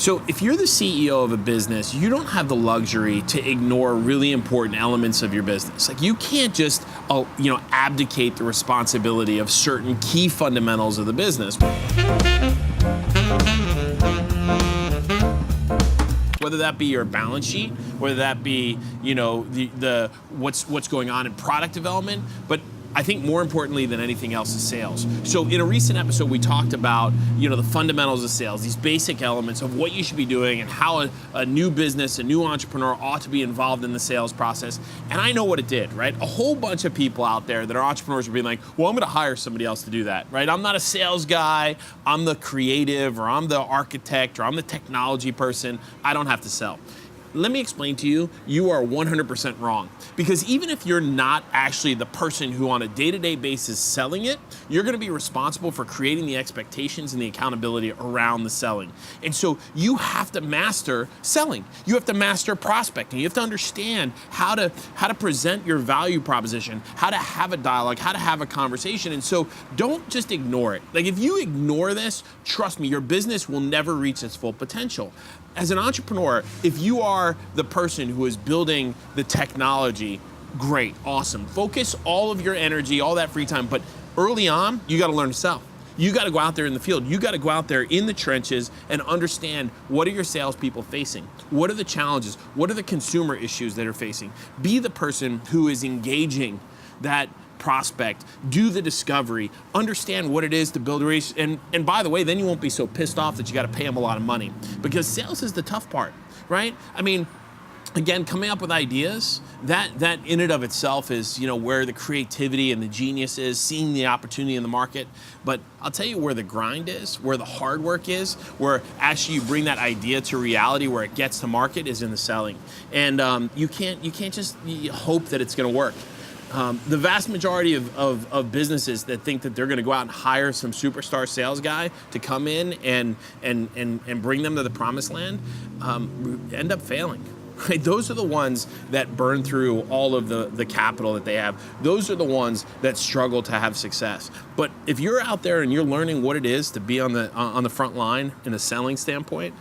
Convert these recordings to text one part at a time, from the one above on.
So if you're the CEO of a business, you don't have the luxury to ignore really important elements of your business. Like you can't just, abdicate the responsibility of certain key fundamentals of the business. Whether that be your balance sheet, whether that be, the what's going on in product development, but I think more importantly than anything else is sales. So in a recent episode, we talked about, the fundamentals of sales, these basic elements of what you should be doing and how a new business, a new entrepreneur ought to be involved in the sales process. And I know what it did, right? A whole bunch of people out there that are entrepreneurs are being like, well, I'm gonna hire somebody else to do that, right? I'm not a sales guy, I'm the creative, or I'm the architect, or I'm the technology person. I don't have to sell. Let me explain to you, you are 100% wrong. Because even if you're not actually the person who on a day-to-day basis selling it, you're gonna be responsible for creating the expectations and the accountability around the selling. And so you have to master selling. You have to master prospecting. You have to understand how to present your value proposition, how to have a dialogue, how to have a conversation. And so don't just ignore it. Like if you ignore this, trust me, your business will never reach its full potential. As an entrepreneur, if you are the person who is building the technology, great, awesome. Focus all of your energy, all that free time, but early on, you gotta learn to sell. You gotta go out there in the field. You gotta go out there in the trenches and understand what are your salespeople facing? What are the challenges? What are the consumer issues that are facing? Be the person who is engaging that prospect, do the discovery, understand what it is to build a race, and by the way, then you won't be so pissed off that you got to pay them a lot of money, because sales is the tough part, right? I mean, again, coming up with ideas, that in and of itself is, where the creativity and the genius is, seeing the opportunity in the market. But I'll tell you where the grind is, where the hard work is, where actually you bring that idea to reality, where it gets to market, is in the selling. And you can't just hope that it's going to work. The vast majority of businesses that think that they're going to go out and hire some superstar sales guy to come in and bring them to the promised land end up failing. Right? Those are the ones that burn through all of the capital that they have. Those are the ones that struggle to have success. But if you're out there and you're learning what it is to be on the front line in a selling standpoint,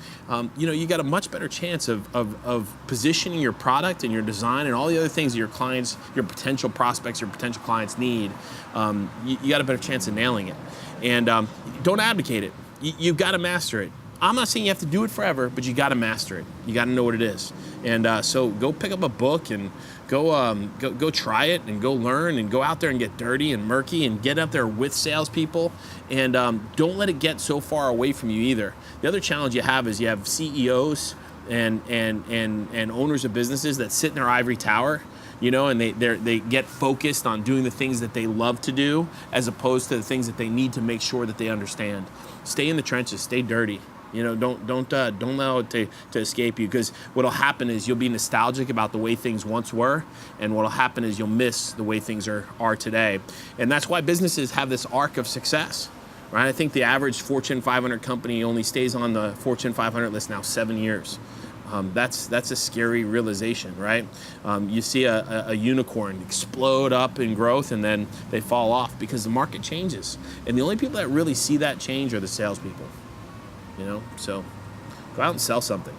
you got a much better chance of positioning your product and your design and all the other things that your clients, your potential prospects, your potential clients need. You got a better chance of nailing it. And don't abdicate it. You've got to master it. I'm not saying you have to do it forever, but you got to master it. You got to know what it is. And so go pick up a book and go try it and go learn and go out there and get dirty and murky and get out there with salespeople. And don't let it get so far away from you either. The other challenge you have is you have CEOs and owners of businesses that sit in their ivory tower, and they get focused on doing the things that they love to do as opposed to the things that they need to make sure that they understand. Stay in the trenches, stay dirty. Don't allow it to escape you, because what'll happen is you'll be nostalgic about the way things once were, and what'll happen is you'll miss the way things are today. And that's why businesses have this arc of success, right? I think the average Fortune 500 company only stays on the Fortune 500 list now 7 years. That's a scary realization, right? You see a unicorn explode up in growth and then they fall off because the market changes. And the only people that really see that change are the salespeople. So go out and sell something.